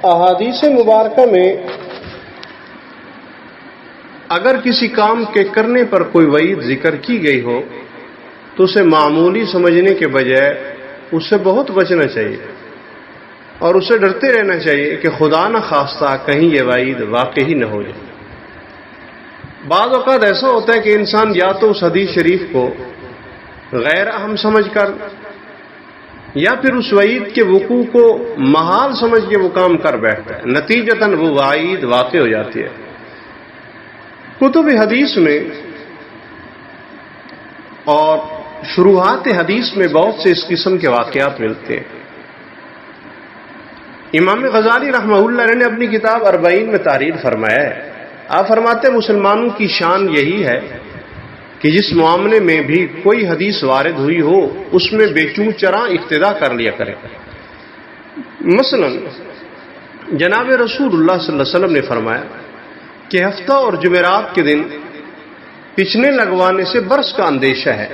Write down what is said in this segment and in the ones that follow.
احادیث مبارکہ میں اگر کسی کام کے کرنے پر کوئی وعید ذکر کی گئی ہو تو اسے معمولی سمجھنے کے بجائے اس سے بہت بچنا چاہیے اور اسے ڈرتے رہنا چاہیے کہ خدا نہ خواستہ کہیں یہ وعید واقعی نہ ہو جائے۔ بعض اوقات ایسا ہوتا ہے کہ انسان یا تو اس حدیث شریف کو غیر اہم سمجھ کر یا پھر اس وعید کے وقوع کو محال سمجھ کے وہ کام کر بیٹھتا ہے، نتیجتاً وہ وعید واقع ہو جاتی ہے۔ کتب حدیث میں اور شروحات حدیث میں بہت سے اس قسم کے واقعات ملتے ہیں۔ امام غزالی رحمہ اللہ علیہ نے اپنی کتاب 40 میں تحریر فرمایا ہے۔ آپ فرماتے ہیں مسلمانوں کی شان یہی ہے کہ جس معاملے میں بھی کوئی حدیث وارد ہوئی ہو اس میں بے چوں چراں اقتدا کر لیا کرے۔ مثلا جناب رسول اللہ صلی اللہ علیہ وسلم نے فرمایا کہ ہفتہ اور جمعرات کے دن پچھنے لگوانے سے برس کا اندیشہ ہے۔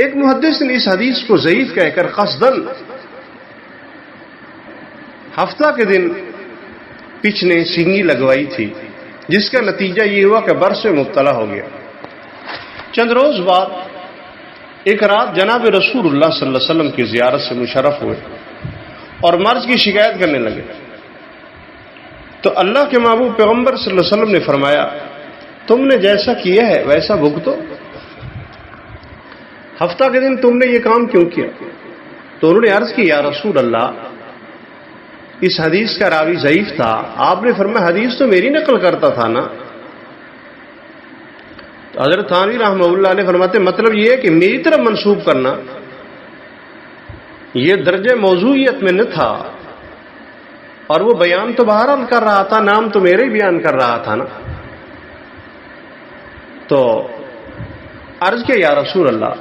ایک محدث نے اس حدیث کو ضعیف کہہ کر قصداً ہفتہ کے دن پچھنے سینگی لگوائی تھی، جس کا نتیجہ یہ ہوا کہ برس میں مبتلا ہو گیا۔ چند روز بعد ایک رات جناب رسول اللہ صلی اللہ علیہ وسلم کی زیارت سے مشرف ہوئے اور مرض کی شکایت کرنے لگے تو اللہ کے محبوب پیغمبر صلی اللہ علیہ وسلم نے فرمایا تم نے جیسا کیا ہے ویسا بھگتو۔ ہفتہ کے دن تم نے یہ کام کیوں کیا؟ تو انہوں نے عرض کی یا رسول اللہ اس حدیث کا راوی ضعیف تھا، آپ نے فرمایا حدیث تو میری نقل کرتا تھا نا۔ تو حضرت تھانوی رحمہ اللہ نے فرماتے مطلب یہ ہے کہ میری طرف منسوب کرنا یہ درجہ موضوعیت میں نہ تھا، اور وہ بیان تو بہرحال کر رہا تھا، نام تو میرے ہی بیان کر رہا تھا نا۔ تو عرض کیا یا رسول اللہ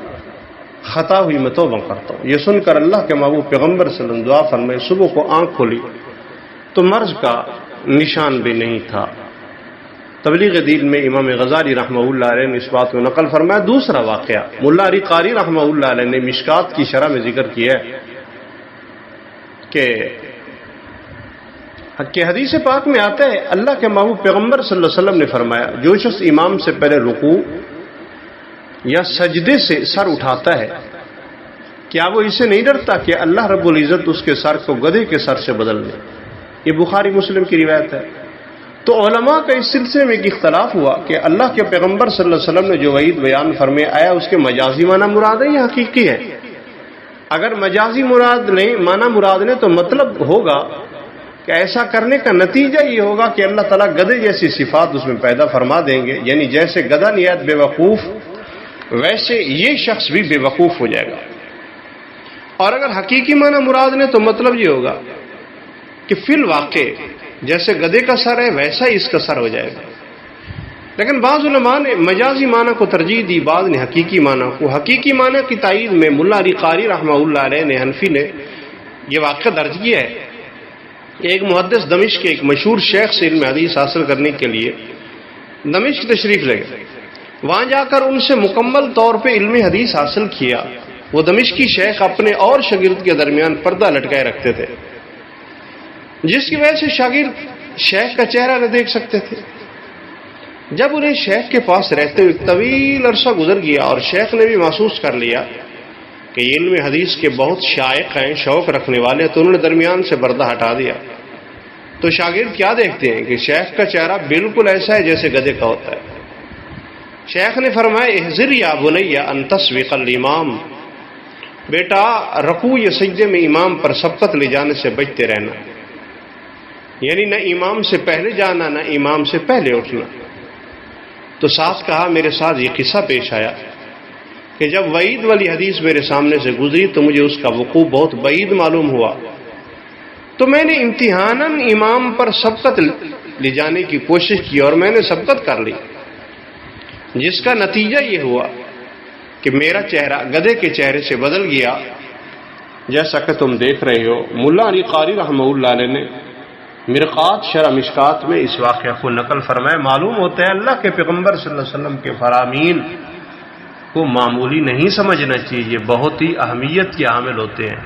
خطا ہوئی میں توبہ کرتا ہوں۔ یہ سن کر اللہ کے محبوب پیغمبر صلی اللہ علیہ وسلم دعا فرمائے، صبح کو آنکھ کھولی تو مرض کا نشان بھی نہیں تھا۔ تبلیغ دین میں امام غزالی رحمہ اللہ علیہ نے اس بات کو نقل فرمایا۔ دوسرا واقعہ ملا علی قاری رحمہ اللہ علیہ نے مشکات کی شرح میں ذکر کیا ہے کہ حدیث پاک میں آتا ہے اللہ کے محبوب پیغمبر صلی اللہ علیہ وسلم نے فرمایا جو شخص امام سے پہلے رکوع یا سجدے سے سر اٹھاتا ہے کیا وہ اسے نہیں ڈرتا کہ اللہ رب العزت اس کے سر کو گدھے کے سر سے بدل دے؟ یہ بخاری مسلم کی روایت ہے۔ تو علماء کا اس سلسلے میں ایک اختلاف ہوا کہ اللہ کے پیغمبر صلی اللہ علیہ وسلم نے جو وعید بیان فرمائے آیا اس کے مجازی معنی مراد ہے یا حقیقی ہے؟ اگر مجازی معنی مراد نے تو مطلب ہوگا کہ ایسا کرنے کا نتیجہ یہ ہوگا کہ اللہ تعالیٰ گدھے جیسی صفات اس میں پیدا فرما دیں گے، یعنی جیسے گدھا نہایت بے وقوف ویسے یہ شخص بھی بے وقوف ہو جائے گا۔ اور اگر حقیقی معنی مراد نے تو مطلب یہ ہوگا کہ فی الواقع جیسے گدھے کا سر ہے ویسا ہی اس کا سر ہو جائے گا۔ لیکن بعض علماء نے مجازی معنی کو ترجیح دی، بعض نے حقیقی معنی کو۔ حقیقی معنی کی تائید میں ملا علی قاری رحمہ اللہ علیہ نے حنفی نے یہ واقعہ درج کیا ہے۔ ایک محدث دمشق کے ایک مشہور شیخ سے علم حدیث حاصل کرنے کے لیے دمشق تشریف لے گئے، وہاں جا کر ان سے مکمل طور پہ علم حدیث حاصل کیا۔ وہ دمشقی شیخ اپنے اور شاگرد کے درمیان پردہ لٹکائے رکھتے تھے جس کی وجہ سے شاگرد شیخ کا چہرہ نہ دیکھ سکتے تھے۔ جب انہیں شیخ کے پاس رہتے ہوئے طویل عرصہ گزر گیا اور شیخ نے بھی محسوس کر لیا کہ یہ علم حدیث کے بہت شائق ہیں، شوق رکھنے والے ہیں، تو انہوں نے درمیان سے پردہ ہٹا دیا۔ تو شاگرد کیا دیکھتے ہیں کہ شیخ کا چہرہ بالکل ایسا ہے جیسے گدھے کا ہوتا ہے۔ شیخ نے فرمایا احذر یا بنی ان تسبق الامام، بیٹا رکوع یا سجدے میں امام پر سبقت لے جانے سے بچتے رہنا، یعنی نہ امام سے پہلے جانا نہ امام سے پہلے اٹھنا۔ تو ساتھ کہا میرے ساتھ یہ قصہ پیش آیا کہ جب وعید والی حدیث میرے سامنے سے گزری تو مجھے اس کا وقوع بہت بعید معلوم ہوا، تو میں نے امتحاناً امام پر سبقت لے جانے کی کوشش کی اور میں نے سبقت کر لی، جس کا نتیجہ یہ ہوا کہ میرا چہرہ گدھے کے چہرے سے بدل گیا، جیسا کہ تم دیکھ رہے ہو۔ ملا علی قاری رحمہ اللہ علیہ نے مرقات شرح مشکات میں اس واقعہ کو نقل فرمایا۔ معلوم ہوتا ہے اللہ کے پیغمبر صلی اللہ علیہ وسلم کے فرامین کو معمولی نہیں سمجھنا چاہیے، بہت ہی اہمیت کے حامل ہوتے ہیں۔